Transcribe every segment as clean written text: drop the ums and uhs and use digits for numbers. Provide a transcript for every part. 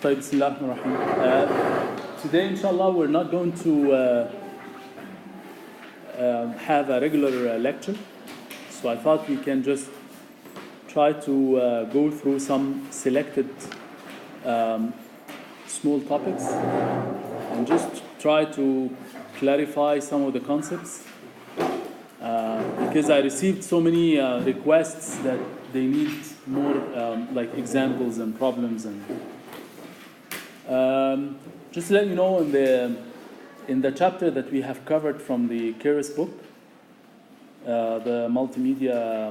طيب بسم الله الرحمن الرحيم. Today inshallah we're not going to have a regular lecture, so I thought we can just try to go through some selected small topics and just try to clarify some of the concepts because I received so many requests that they need more like examples and problems and just to let you know, in the chapter that we have covered from the Keras book, the multimedia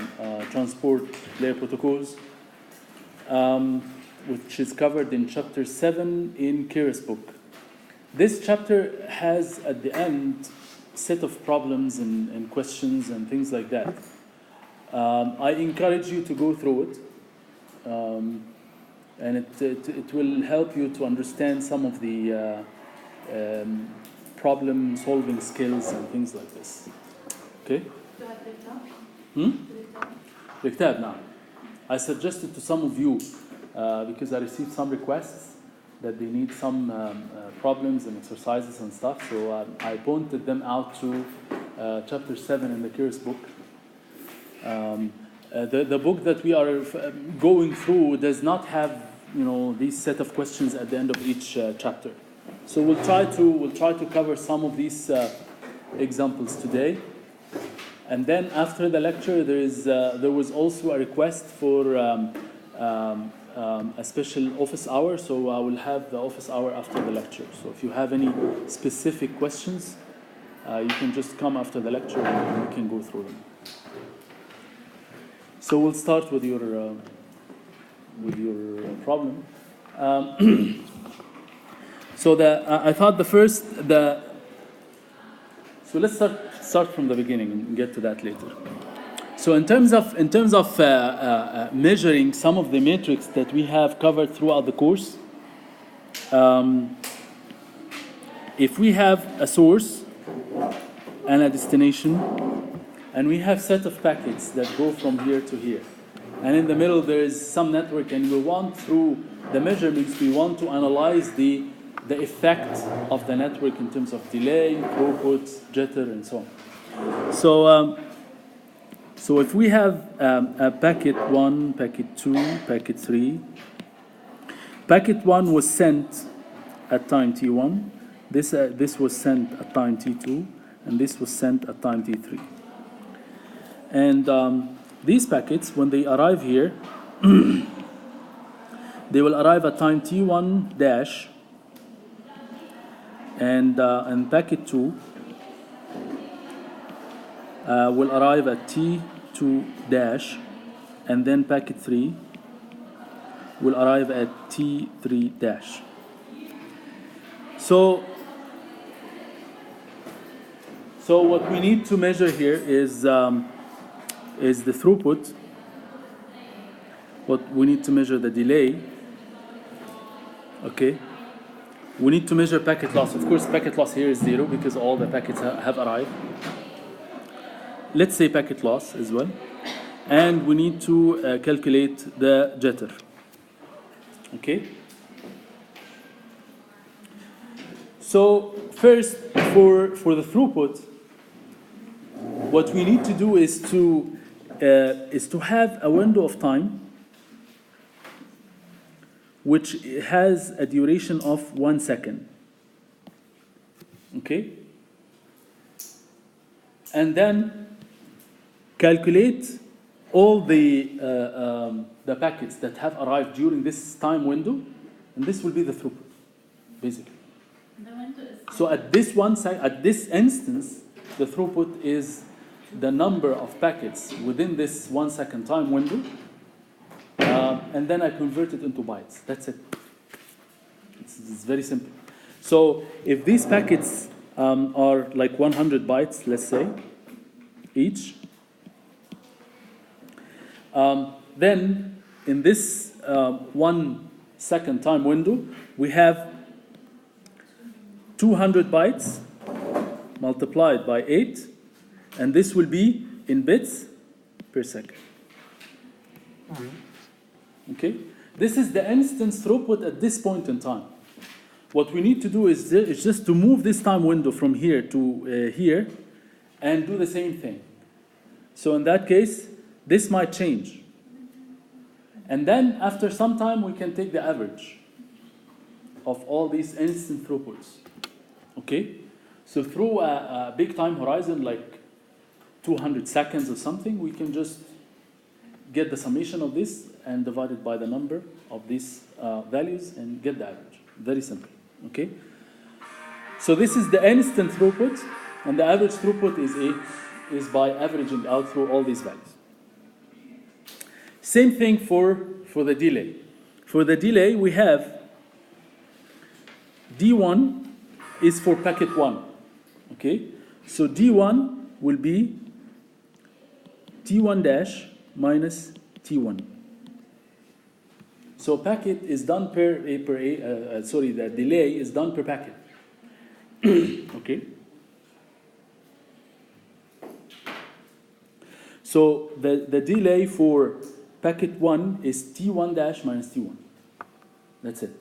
transport layer protocols, which is covered in chapter 7 in Keras book. This chapter has at the end set of problems and questions and things like that. I encourage you to go through it, and it will help you to understand some of the problem solving skills and things like this. Okay? الكتاب نعم. I suggested to some of you because I received some requests that they need some problems and exercises and stuff, so I pointed them out to chapter 7 in the Keras book. The book that we are going through does not have, these set of questions at the end of each chapter. So we'll try to cover some of these examples today, and then after the lecture there was also a request for a special office hour. So I will have the office hour after the lecture. So if you have any specific questions, you can just come after the lecture and we can go through them. So we'll start with your problem. So I thought so let's start from the beginning and get to that later. So in terms of measuring some of the metrics that we have covered throughout the course, if we have a source and a destination, and we have set of packets that go from here to here, and in the middle there is some network, and we want, through the measurements, we want to analyze the effect of the network in terms of delay, throughput, jitter, and so on. So if we have a packet 1, packet 2, packet 3, packet 1 was sent at time t1, this was sent at time t2, and this was sent at time t3. And these packets, when they arrive here, they will arrive at time t1 dash, and packet 2 will arrive at t2 dash, and then packet 3 will arrive at t3 dash. So what we need to measure here is the throughput. What we need to measure the delay. Okay. We need to measure packet loss. Of course, packet loss here is 0 because all the packets have arrived. Let's say packet loss as well. And we need to calculate the jitter. Okay? So first, for the throughput, what we need to do is to have a window of time which has a duration of 1 second. Okay? And then calculate all the packets that have arrived during this time window, and this will be the throughput, basically. So at this instance, the throughput is the number of packets within this 1 second time window, and then I convert it into bytes. That's it. It's very simple. So if these packets are like 100 bytes, let's say, each, then in this 1 second time window, we have 200 bytes multiplied by 8, and this will be in bits per second. Okay? This is the instance throughput at this point in time. What we need to do is just to move this time window from here to here and do the same thing. So in that case, this might change. And then after some time, we can take the average of all these instant throughputs. Okay? So through a big time horizon, like 200 seconds or something, we can just get the summation of this and divide it by the number of these values and get the average. Very simple. Okay? So this is the instant throughput, and the average throughput is by averaging out through all these values. Same thing for the delay. For the delay, we have D1 is for packet 1. Okay? So D1 will be T1 dash minus T1. So packet is done the delay is done per packet. Okay? So the delay for packet 1 is T1 dash minus T1. That's it.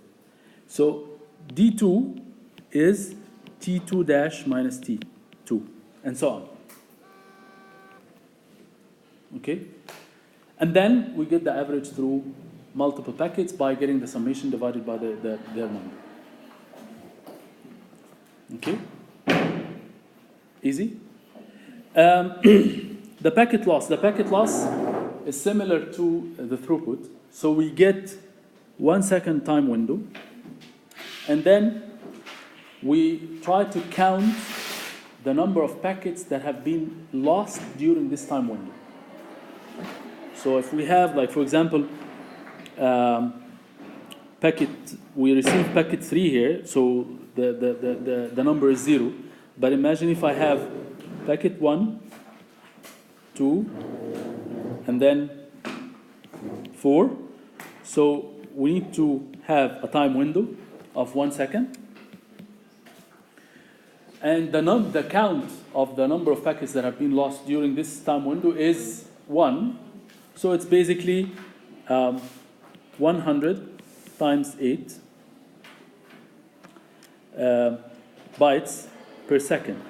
So D2 is T2 dash minus T2, and so on. Okay? And then we get the average through multiple packets by getting the summation divided by their number. Okay? Easy? The packet loss. The packet loss is similar to the throughput. So we get 1 second time window, and then we try to count the number of packets that have been lost during this time window. So if we have, like, for example, we receive packet 3 here, so the number is 0. But imagine if I have packet 1, 2, and then 4. So we need to have a time window of 1 second. And the count of the number of packets that have been lost during this time window is 1. So it's basically 100 times 8 bytes per second.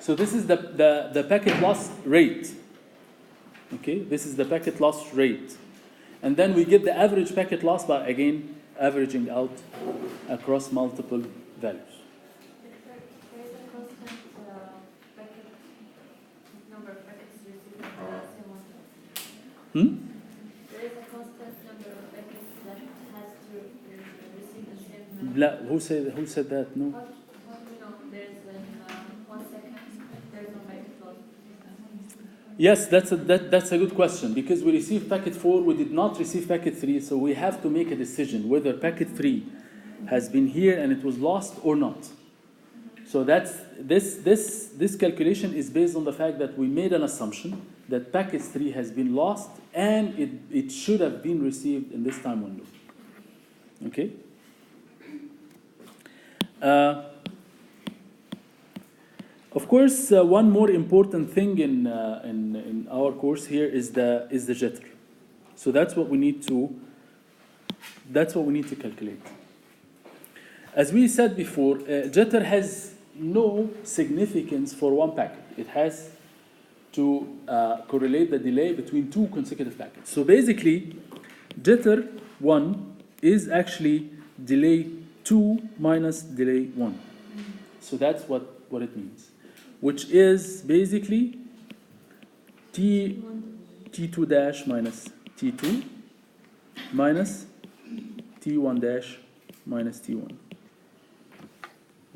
So this is the packet loss rate. Okay, this is the packet loss rate. And then we get the average packet loss by, again, averaging out across multiple values. There is a constant packet number of packets received in the same one. There is a constant number of packets that has to receive the same number. Who said that? No. How do you know there is 1 second, there is no packet loss? Yes, that's a good question, because we received packet 4, we did not receive packet 3, so we have to make a decision whether packet 3 has been here and it was lost or not. So that's this calculation is based on the fact that we made an assumption that packet 3 has been lost and it should have been received in this time window. Okay? Of course, one more important thing in our course here is the jitter. So that's what we need to calculate. As we said before, jitter has no significance for one packet. It has to correlate the delay between 2 consecutive packets. So basically, jitter 1 is actually delay 2 minus delay 1. So that's what it means, which is basically T2 dash minus T2 minus T1 dash minus T1.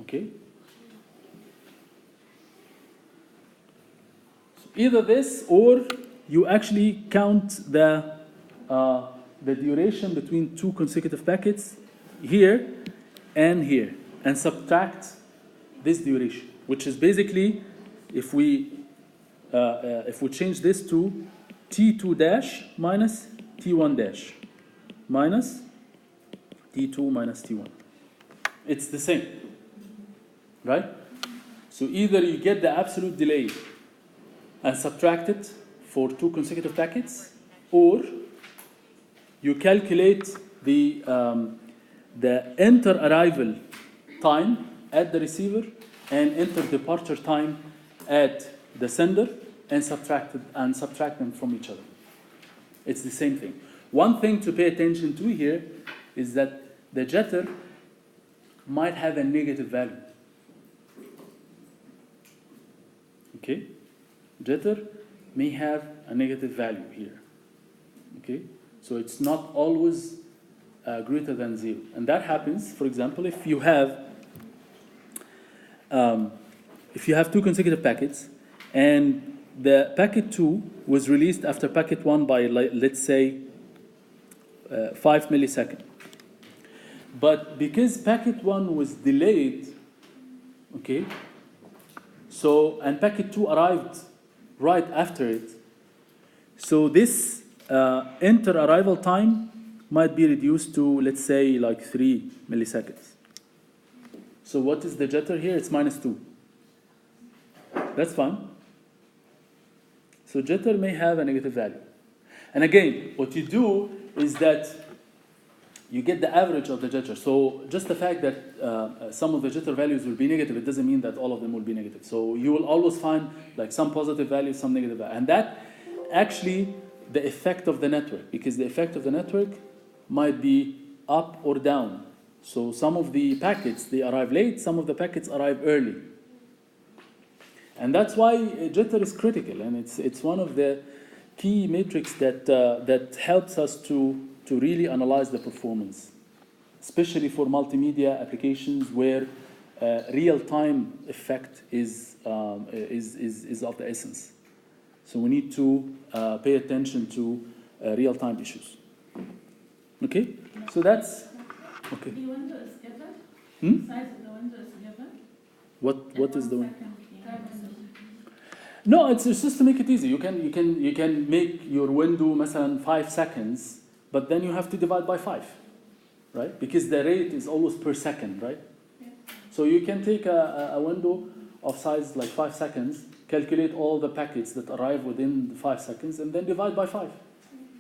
Okay? So either this, or you actually count the duration between 2 consecutive packets here and here, and subtract this duration, which is basically, if we change this to T2 dash minus T1 dash minus T2 minus T1. It's the same, right? So either you get the absolute delay and subtract it for 2 consecutive packets, or you calculate the inter-arrival time at the receiver and inter-departure time at the sender and subtract them from each other. It's the same thing. One thing to pay attention to here is that the jitter might have a negative value. Okay? Jitter may have a negative value here. Okay? So it's not always greater than 0. And that happens, for example, if you have two consecutive packets and the packet 2 was released after packet 1 by, let's say, 5 milliseconds. But because packet 1 was delayed, okay, so, and packet 2 arrived right after it, so this inter-arrival time might be reduced to, let's say, like 3 milliseconds. So what is the jitter here? It's -2. That's fine. So jitter may have a negative value. And again, what you do is that you get the average of the jitter. So just the fact that some of the jitter values will be negative, it doesn't mean that all of them will be negative. So you will always find like some positive values, some negative values. And that actually the effect of the network, because the effect of the network might be up or down. So some of the packets, they arrive late, some of the packets arrive early. And that's why jitter is critical, and it's one of the key metrics that helps us to really analyze the performance, especially for multimedia applications where real-time effect is of the essence. So we need to pay attention to real-time issues. Okay, so that's okay. The window is given. Size of the window is given. What is the window? Time window. No, it's just to make it easy. You can make your window مثلا 5 seconds, but then you have to divide by 5, right? Because the rate is always per second, right? Yeah. So you can take a window of size like 5 seconds, calculate all the packets that arrive within the 5 seconds, and then divide by 5.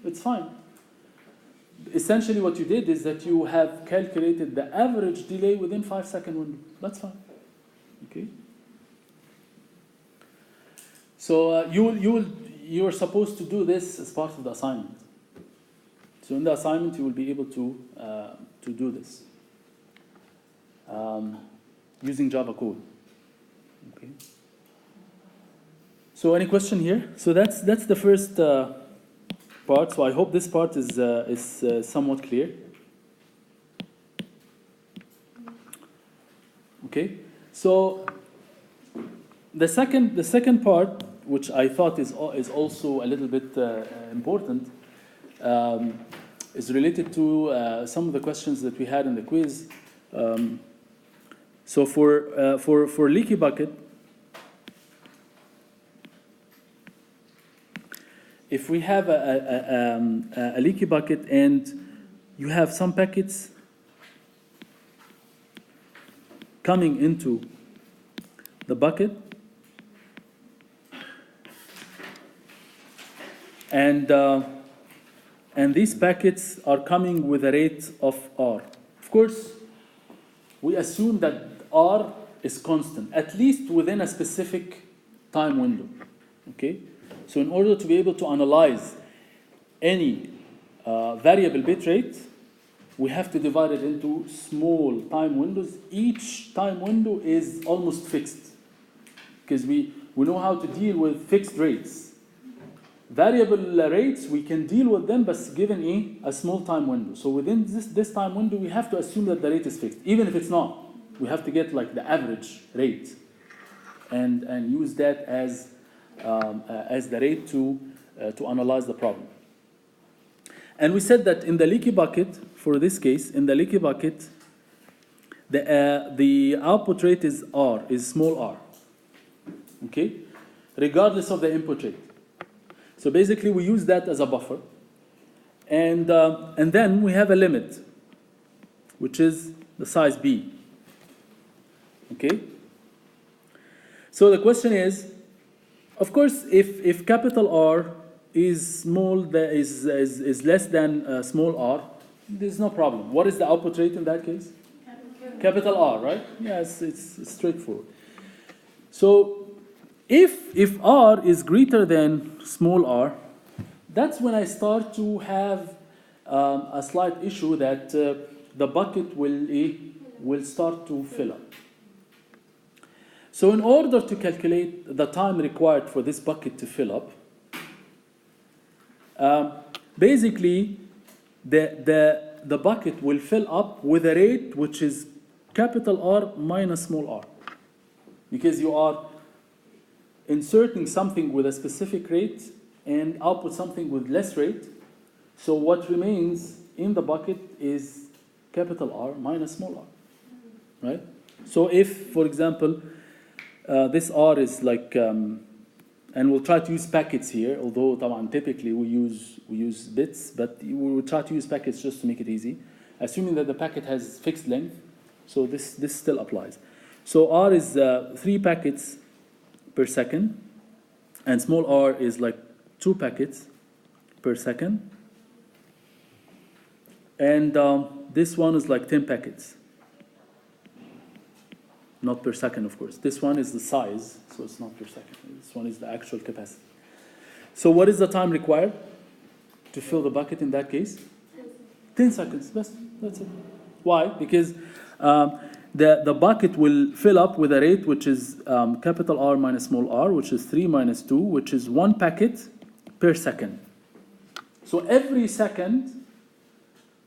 It's fine. Essentially what you did is that you have calculated the average delay within 5-second window. That's fine. Okay. So you're supposed to do this as part of the assignment. So in the assignment you will be able to do this using Java code. Okay. So any question here? So that's the first part. So I hope this part is somewhat clear. Okay. So the second part, which I thought is also a little bit important, is related to some of the questions that we had in the quiz. So for leaky bucket, if we have a leaky bucket and you have some packets coming into the bucket, and these packets are coming with a rate of R. Of course, we assume that R is constant, at least within a specific time window. Okay? So in order to be able to analyze any variable bit rate, we have to divide it into small time windows. Each time window is almost fixed, because we know how to deal with fixed rates. Variable rates, we can deal with them, but given a small time window. So within this time window, we have to assume that the rate is fixed. Even if it's not, we have to get like the average rate and use that as the rate to analyze the problem. And we said that in the leaky bucket, for this case, in the leaky bucket, the output rate is R, is small r. Okay? Regardless of the input rate. So basically we use that as a buffer. And then we have a limit, which is the size B. Okay? So the question is, of course, if capital R is less than small r, there's no problem. What is the output rate in that case? Capital R, right? Yes, it's straightforward. So if R is greater than small r, that's when I start to have a slight issue that the bucket will start to fill up. So in order to calculate the time required for this bucket to fill up, basically the bucket will fill up with a rate which is capital R minus small r. Because you are inserting something with a specific rate and output something with less rate. So what remains in the bucket is capital R minus small r, right? So if, for example, this R is like, and we'll try to use packets here, although typically we use bits, but we will try to use packets just to make it easy, assuming that the packet has fixed length. So this still applies. So R is 3 packets per second, and small r is like 2 packets per second, and this one is like 10 packets. Not per second, of course. This one is the size, so it's not per second. This one is the actual capacity. So what is the time required to fill the bucket in that case? 10 seconds. That's it. Why? Because the bucket will fill up with a rate which is capital R minus small r, which is 3 minus 2, which is 1 packet per second. So every second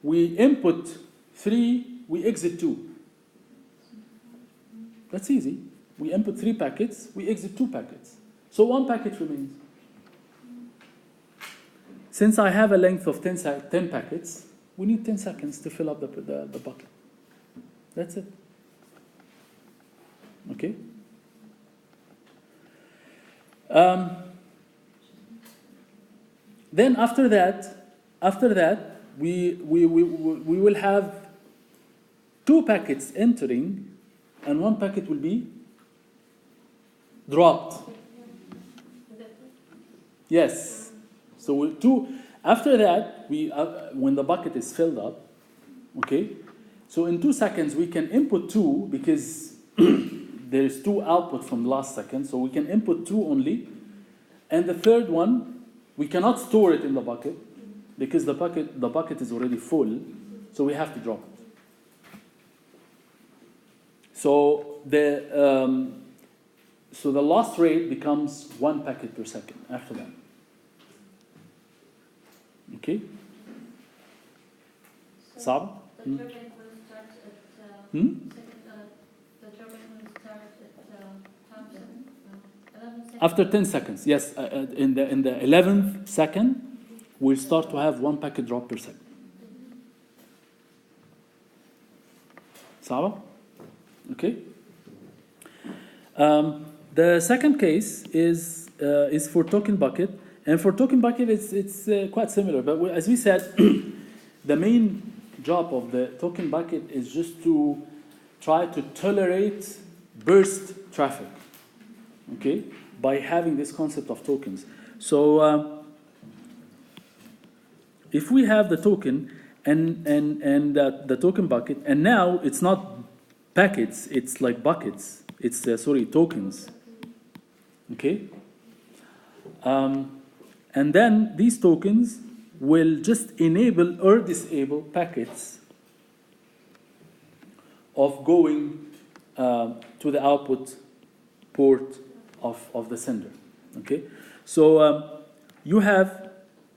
we input 3, we exit 2. That's easy. We input 3 packets, we exit 2 packets. So 1 packet remains. Since I have a length of 10 packets, we need 10 seconds to fill up the bucket. That's it. Okay? Then after that, we will have 2 packets entering, and 1 packet will be dropped. Yes. So after that, when the bucket is filled up, okay. So in 2 seconds we can input 2 because there is 2 output from the last second, so we can input 2 only, and the third one we cannot store it in the bucket because the bucket is already full, so we have to drop it. So the loss rate becomes 1 packet per second after that. Okay? Saab? The turbine will start at the turbine will start at 11 seconds. After 10 seconds, yes. In the 11th second, we'll start to have 1 packet drop per second. Saab? Okay. The second case is for token bucket, and for token bucket it's quite similar. But as we said, the main job of the token bucket is just to try to tolerate burst traffic. Okay, by having this concept of tokens. So if we have the token and the token bucket, and now it's not packets, it's like buckets. It's tokens. Okay. And then these tokens will just enable or disable packets of going to the output port of the sender. Okay. So you have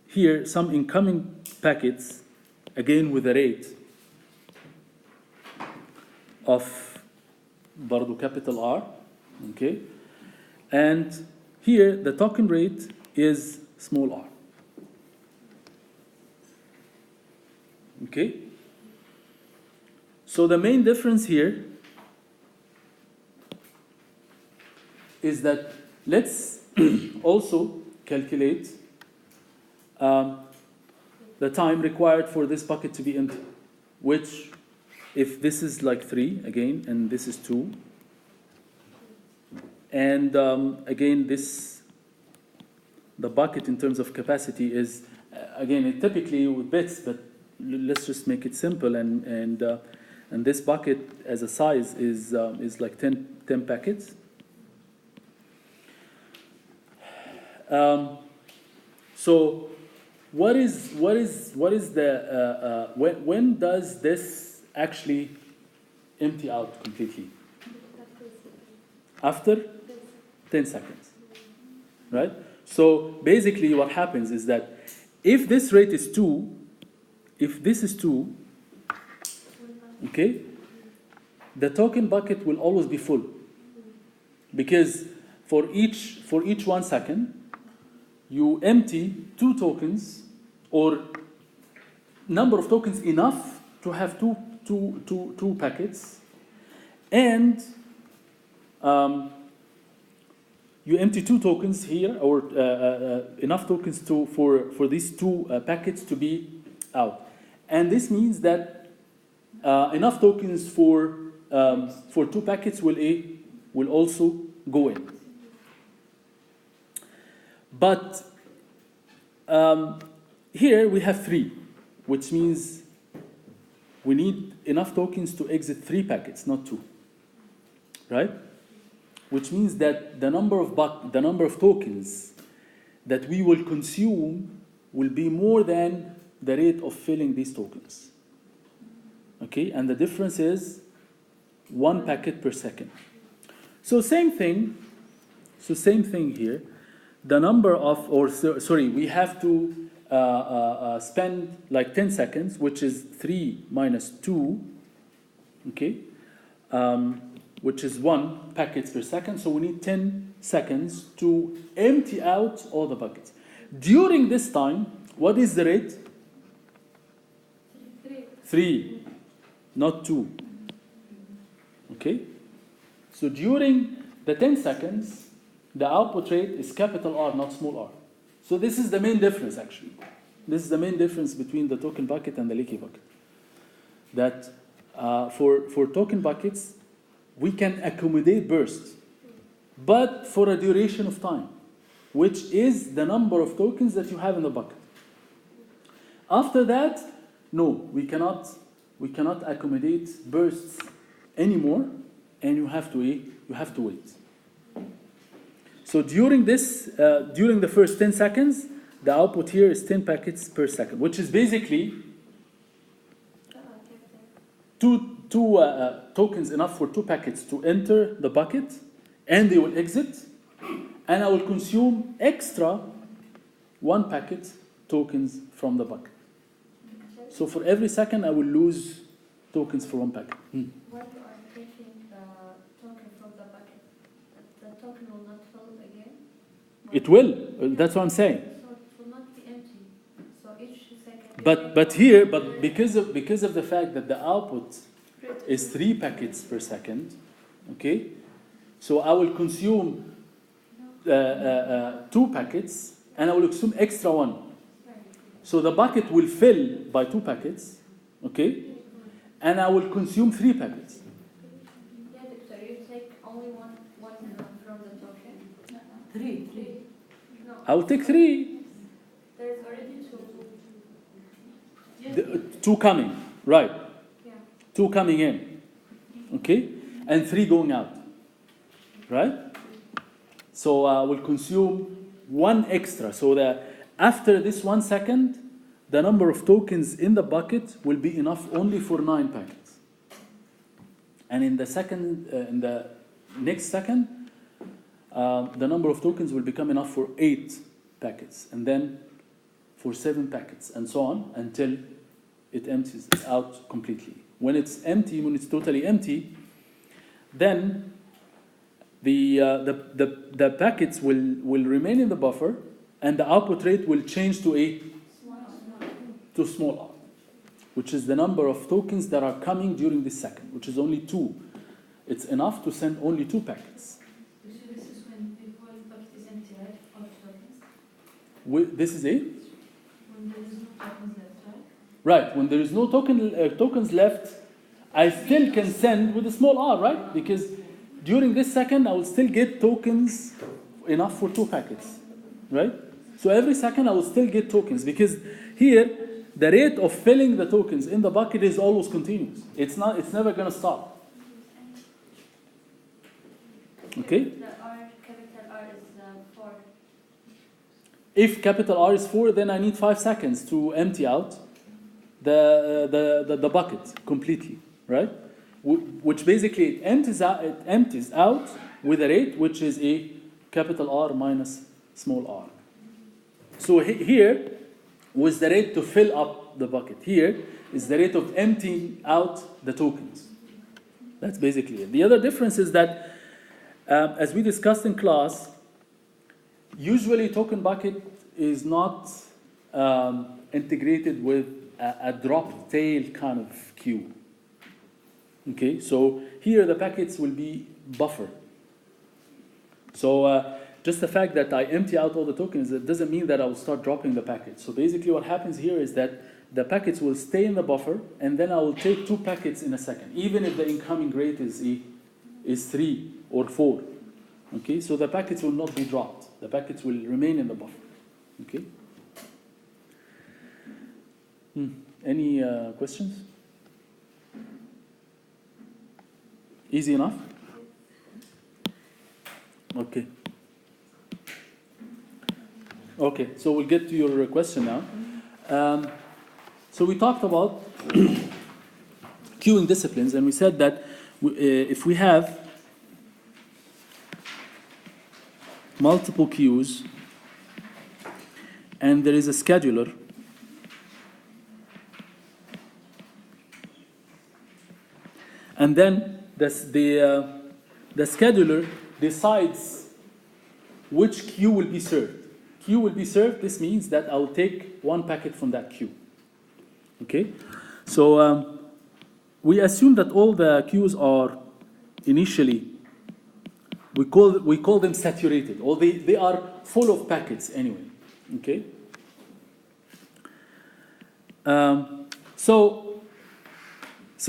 here some incoming packets, again with a rate of bardo capital R, okay, and here the token rate is small r. Okay, so the main difference here is that let's also calculate the time required for this bucket to be empty, which, if this is like 3 again, and this is 2, and again this the bucket in terms of capacity is, again, it typically with bits, but let's just make it simple, and this bucket as a size is like 10 packets. So what is the when does this actually empty out completely? After 10 seconds, right? So basically what happens is that if this rate is 2, if this is 2, okay, the token bucket will always be full, because for each 1 second you empty 2 tokens, or number of tokens enough to have two packets, and you empty 2 tokens here, or enough tokens for these 2 packets to be out, and this means that enough tokens for 2 packets will also go in. But here we have 3, which means we need enough tokens to exit 3 packets, not 2, right? Which means that the number of tokens that we will consume will be more than the rate of filling these tokens. Okay, and the difference is 1 packet per second. So same thing here. The number of, we have to spend like 10 seconds, which is 3 minus 2, okay, which is 1 packets per second. So we need 10 seconds to empty out all the buckets. During this time, what is the rate? 3, not 2. Okay? So during the 10 seconds, the output rate is capital R, not small r. So this is the main difference, actually. This is the main difference between the token bucket and the leaky bucket. That for token buckets, we can accommodate bursts, but for a duration of time, which is the number of tokens that you have in the bucket. After that, no, we cannot accommodate bursts anymore, and you have to wait. So during the first 10 seconds, the output here is 10 packets per second, which is basically two tokens enough for 2 packets to enter the bucket, and they will exit, and I will consume extra 1 packet tokens from the bucket. So for every second, I will lose tokens for 1 packet. When you are taking the token from the bucket, the token will not fill again? It will. That's what I'm saying. So it will not be empty. So each second. But because of the fact that the output is 3 packets per second, okay, so I will consume 2 packets, and I will consume extra 1. So the bucket will fill by 2 packets, okay, and I will consume 3 packets. Yeah, Victor, you take only one from the token. 3. No. I will take 3. There is already 2. 2 coming, right? Yeah. 2 coming in, okay, and 3 going out, right? So I will consume 1 extra, so that after this 1 second, the number of tokens in the bucket will be enough only for 9 packets. And in the next second, the number of tokens will become enough for 8 packets, and then for 7 packets, and so on, until it empties out completely. When it's totally empty, then the packets will remain in the buffer, and the output rate will change to small r, which is the number of tokens that are coming during this second, which is only 2. It's enough to send only 2 packets. So this is when the whole bucket is empty, right? Of tokens? This is it? When there is no tokens left, right? Right, when there is no tokens left, I still can send with a small r, right? Because during this second, I will still get tokens enough for 2 packets, right? So every second I will still get tokens, because here the rate of filling the tokens in the bucket is always continuous. It's never going to stop. Okay? The R, capital R is 4. If capital R is 4, then I need 5 seconds to empty out the bucket completely, right? Which basically it empties out with a rate which is a capital R minus small r. So here was the rate to fill up the bucket. Here is the rate of emptying out the tokens. That's basically it. The other difference is that, as we discussed in class, usually token bucket is not integrated with a drop tail kind of queue. Okay, so here the packets will be buffered. So just the fact that I empty out all the tokens, it doesn't mean that I will start dropping the packets. So basically what happens here is that the packets will stay in the buffer, and then I will take 2 packets in a second, even if the incoming rate is 3 or 4. Okay, so the packets will not be dropped. The packets will remain in the buffer. Okay. Any questions? Easy enough? Okay. Okay, so we'll get to your question now. So we talked about queuing disciplines, and we said that if we have multiple queues and there is a scheduler, and then the scheduler decides which queue will be served. Queue will be served, this means that I'll take 1 packet from that queue. Okay? So we assume that all the queues are initially, we call them saturated, or they are full of packets anyway. Okay? So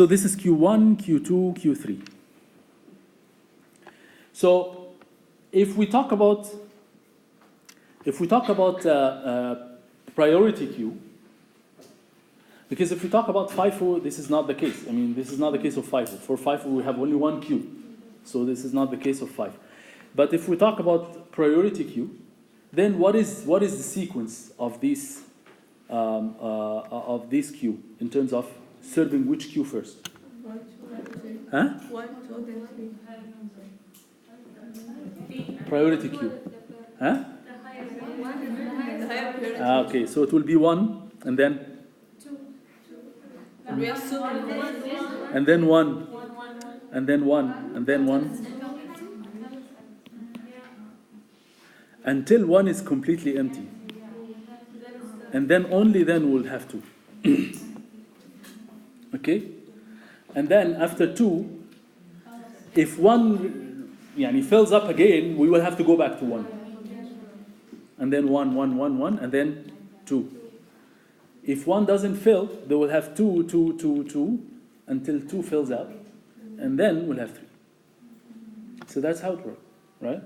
this is Q1, Q2, Q3. So if we talk about priority queue, because if we talk about FIFO, this is not the case. I mean, this is not the case of FIFO. For FIFO, we have only 1 queue. So this is not the case of FIFO. But if we talk about priority queue, then what is the sequence of this queue in terms of serving which queue first? 1, 2, 3. Huh? 1, 2, then 3. Priority queue. Huh? The higher priority. Okay, so it will be 1, and then? 2. And we assume And then 1. And then 1. And then 1. Until 1 is completely empty. And then only then we'll have 2. Okay? And then after 2, if 1 fills up again, we will have to go back to 1. And then 1, 1, 1, 1, and then 2. If 1 doesn't fill, they will have 2, 2, 2, 2, until 2 fills up. And then we'll have 3. So that's how it works, right?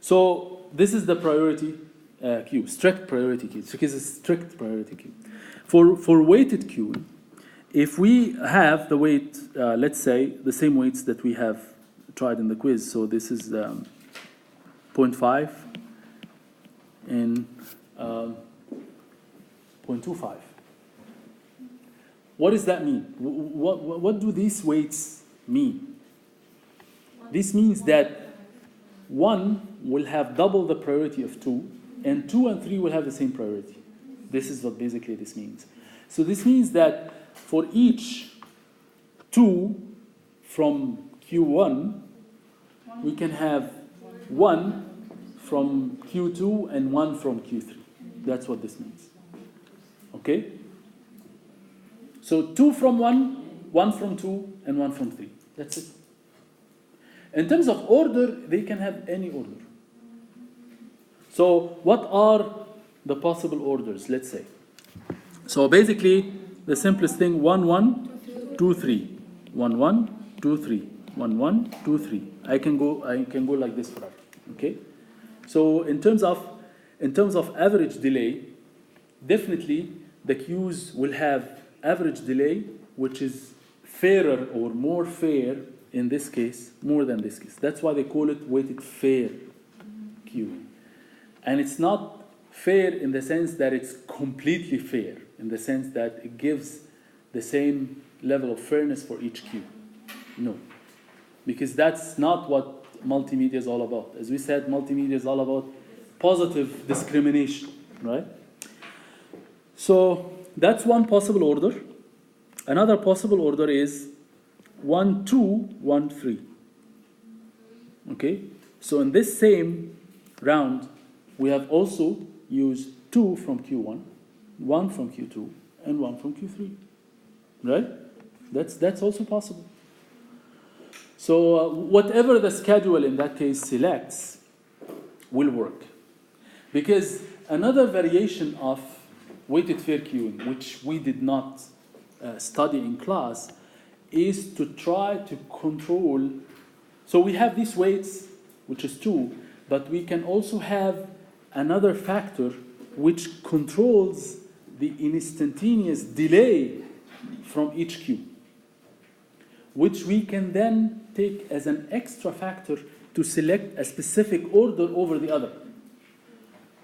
So this is the priority queue, strict priority queue. So it's a strict priority queue. For weighted queuing, if we have the weight, let's say the same weights that we have tried in the quiz. So this is 0.5 and 0.25. What does that mean? What do these weights mean? This means that 1 will have double the priority of 2, and 2 and 3 will have the same priority. This is what basically this means. So this means that for each 2 from Q1, we can have 1 from Q2 and 1 from Q3. That's what this means. Okay? So 2 from 1, 1 from 2, and 1 from 3. That's it. In terms of order, they can have any order. So what are the possible orders, let's say? So basically, the simplest thing, 1, 1, 2, 3. 1, 1, 2, 3. 1, 1, 2, 3. I can go like this forever. Okay? So in terms of in terms of average delay, definitely the queues will have average delay, which is fairer or more fair in this case, more than this case. That's why they call it weighted fair queuing. And it's not fair in the sense that it's completely fair, in the sense that it gives the same level of fairness for each queue. No. Because that's not what multimedia is all about. As we said, multimedia is all about positive discrimination, right? So that's one possible order. Another possible order is 1, 2, 1, 3. Okay? So in this same round, we have also used 2 from Q1, 1 from Q2, and 1 from Q3. Right? That's also possible. So whatever the schedule in that case selects will work. Because another variation of weighted fair queuing, which we did not study in class, is to try to control. So we have these weights, which is 2, but we can also have another factor which controls the instantaneous delay from each queue, which we can then take as an extra factor to select a specific order over the other.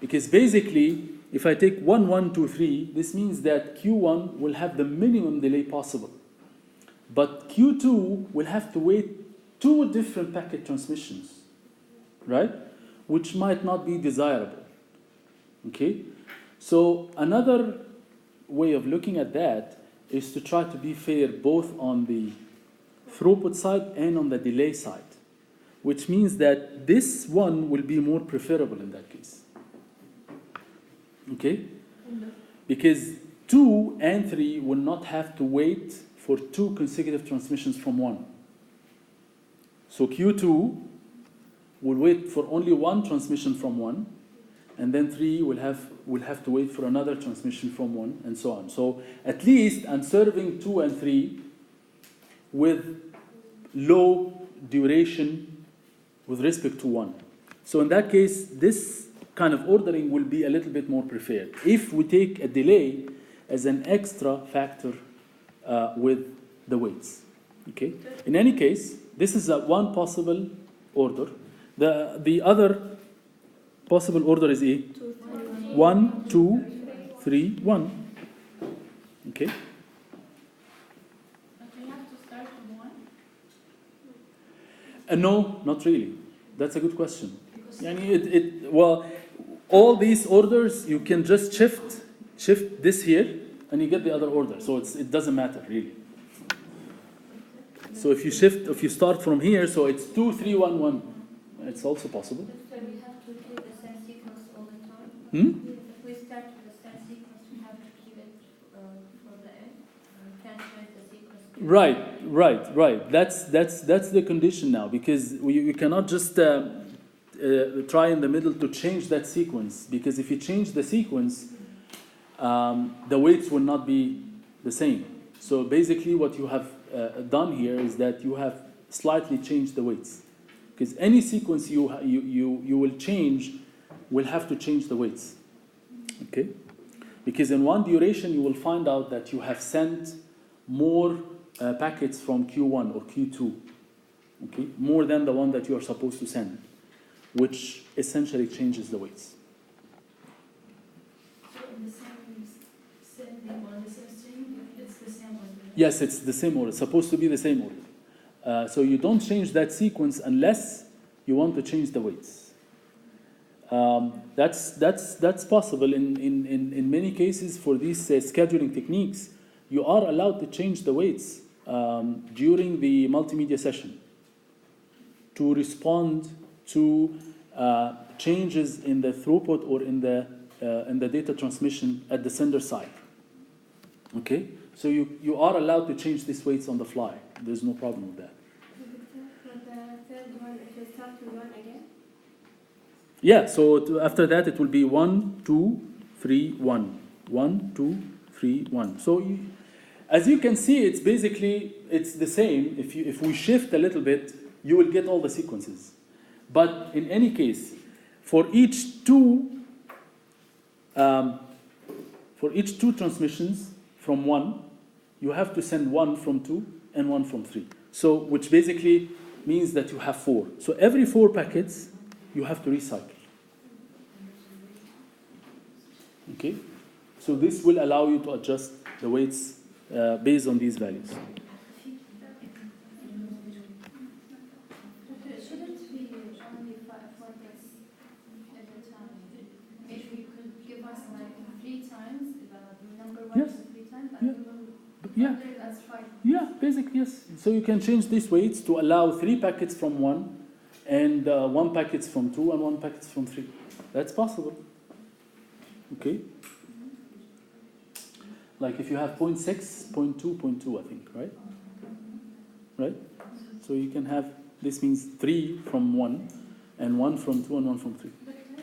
Because basically, if I take 1, 1, 2, 3, this means that Q1 will have the minimum delay possible. But Q2 will have to wait 2 different packet transmissions, right? Which might not be desirable. Okay? So another way of looking at that is to try to be fair both on the throughput side and on the delay side, which means that this one will be more preferable in that case. Okay? Because 2 and 3 will not have to wait for 2 consecutive transmissions from 1. So Q2 will wait for only 1 transmission from 1, and then 3 will have to wait for another transmission from 1, and so on. So at least I'm serving 2 and 3 with low duration with respect to 1. So in that case, this kind of ordering will be a little bit more preferred if we take a delay as an extra factor with the weights. Okay. In any case, this is one possible order. The other possible order is 1, 2, 3, 1. Okay. But you have to start from 1? No, not really. That's a good question. Well, all these orders you can just shift this here, and you get the other order. So it doesn't matter really. So if you start from here, so it's 2, 3, 1, 1. It's also possible. So we have to keep the same sequence all the time? If we start with the same sequence, we have to keep it for the end? We can't change the sequence? Right. That's the condition now, because you cannot just try in the middle to change that sequence, because if you change the sequence, the weights will not be the same. So basically what you have done here is that you have slightly changed the weights, because any sequence you will change will have to change the weights. Okay? Because in one duration you will find out that you have sent more packets from Q1 or Q2, okay, more than the one that you are supposed to send, which essentially changes the weights. So in the same name or the same string, it's the same order? Yes, it's the same order. It's supposed to be the same order. So you don't change that sequence unless you want to change the weights. That's possible in many cases. For these scheduling techniques, you are allowed to change the weights during the multimedia session to respond to changes in the throughput or in the data transmission at the sender side. Okay, so you are allowed to change these weights on the fly. There's no problem with that. For the third one, if we start with 1 again? Yeah, so after that it will be 1, 2, 3, 1. 1, 2, 3, 1. So as you can see, it's the same. If we shift a little bit, you will get all the sequences. But in any case, for each 2 for each 2 transmissions from 1, you have to send 1 from 2 and 1 from 3. So, which basically means that you have 4. So every 4 packets, you have to recycle. Okay? So this will allow you to adjust the weights based on these values. Shouldn't we only 5 packets at a time? If we could give us like 3 times, the number 1 Yes. is 3 times, Yeah. and we will Yeah. order it as 5. Yeah, basically, yes. So you can change these weights to allow 3 packets from 1, and 1 packets from 2, and 1 packets from 3. That's possible. Okay? Like if you have 0.6, 0.2, 0.2, I think, right? Right? So you can have, this means 3 from 1, and 1 from 2, and 1 from 3. But we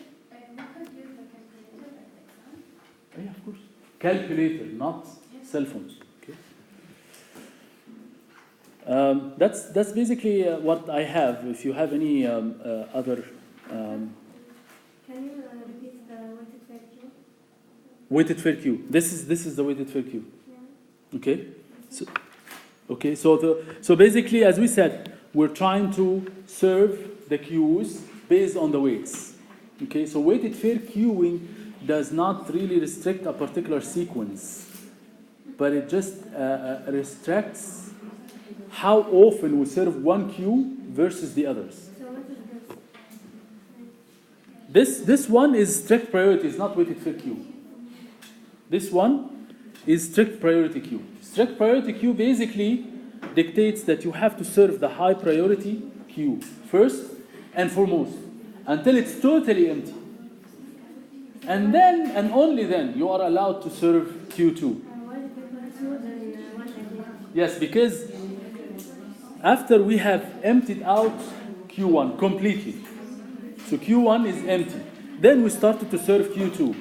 could use the calculator at the exam. Yeah, of course. Calculator, not cell phones. Okay. That's basically what I have. If you have any other Can you repeat the weighted fair Q? weighted fair Q. This is the weighted fair Q. Yeah. Okay. So basically, as we said, we're trying to serve the Qs based on the weights. Okay. So weighted fair queuing does not really restrict a particular sequence, but it just restricts how often we serve one queue versus the others. So what is this? This one is strict priority, it's not weighted fair queue. This one is strict priority queue. Strict priority queue basically dictates that you have to serve the high priority queue first and foremost until it's totally empty. And then, and only then, you are allowed to serve Q2. Why did we put 2 than 1 idea? Yes, because after we have emptied out Q1 completely, so Q1 is empty, then we started to serve Q2.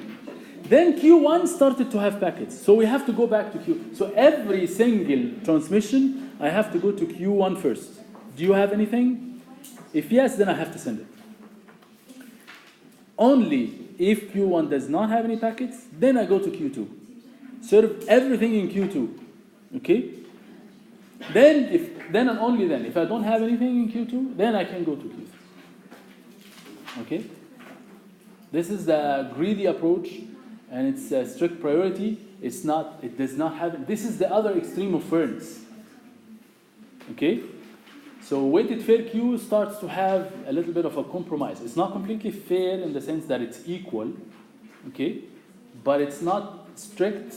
Then Q1 started to have packets, so we have to go back to Q. So every single transmission, I have to go to Q1 first. Do you have anything? If yes, then I have to send it. Only if Q1 does not have any packets, then I go to Q2. Serve everything in Q2. Okay? Then and only then, if I don't have anything in Q2, then I can go to Q3. Okay? This is the greedy approach, and it's a strict priority. It does not have, this is the other extreme of fairness. Okay? So weighted fair queue starts to have a little bit of a compromise. It's not completely fair in the sense that it's equal, okay? But it's not strict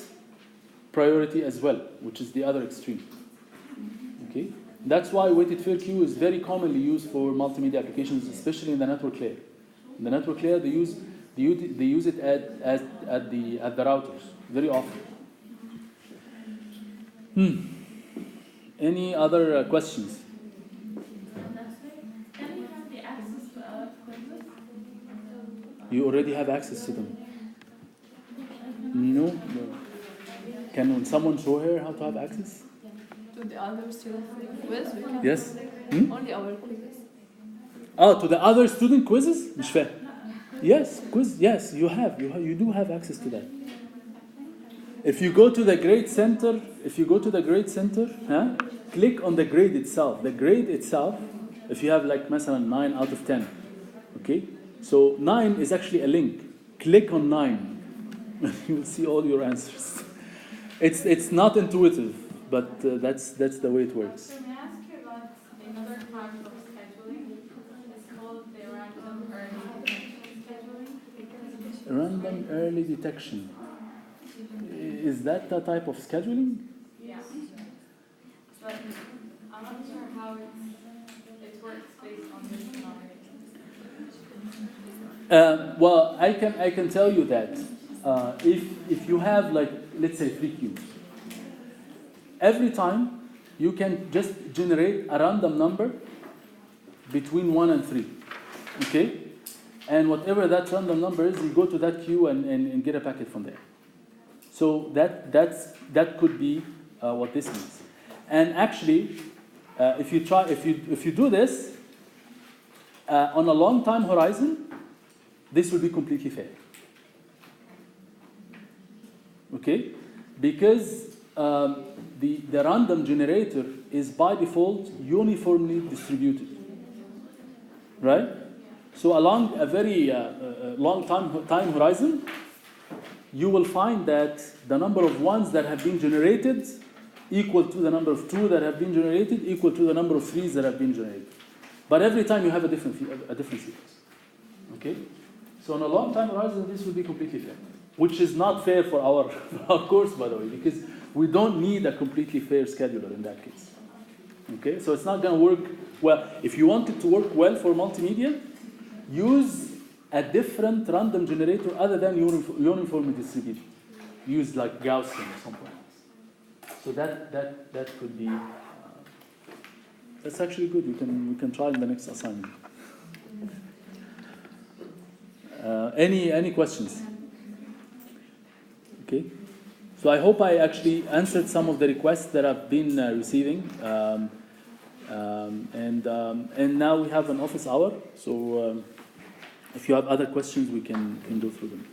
priority as well, which is the other extreme. Okay? That's why weighted fair queue is very commonly used for multimedia applications, especially in the network layer. In the network layer, they use it at the routers very often. Any other questions? Can we have the access to our quizzes? You already have access to them. No. Can someone show her how to have access? To the other student quiz? We can Yes. only our quizzes. Oh, to the other student quizzes? مش فاهم. Yes, quiz. Yes, you have. You do have access to that. If you go to the grade center, click on the grade itself. The grade itself, if you have like مثلا 9 out of 10, okay? So 9 is actually a link. Click on 9. You'll see all your answers. It's not intuitive, but that's the way it works. So may I ask you about another type of scheduling? It's called the random early detection scheduling. Random early detection. Is that the type of scheduling? Yeah. But I'm not sure how it works based on this denominator. Well, I can tell you that if you have like, let's say 3 queues, every time you can just generate a random number between 1 and 3, okay? And whatever that random number is, you go to that queue and get a packet from there. So that could be what this means. And actually, if you do this on a long time horizon, this will be completely fair. Okay? Because the random generator is by default uniformly distributed. Right? So along a very long time horizon, you will find that the number of ones that have been generated equal to the number of 2 that have been generated, equal to the number of 3s that have been generated. But every time you have a different sequence. Okay? So on a long time horizon, this will be completely fair. Which is not fair for our course, by the way, because we don't need a completely fair scheduler in that case. Okay? So it's not going to work well. If you want it to work well for multimedia, use a different random generator other than uniformly distributed. Use like Gaussian or something else. So that could be. That's actually good. We can try in the next assignment. Any questions? Okay. So I hope I actually answered some of the requests that I've been receiving. And now we have an office hour. So if you have other questions, we can go through them.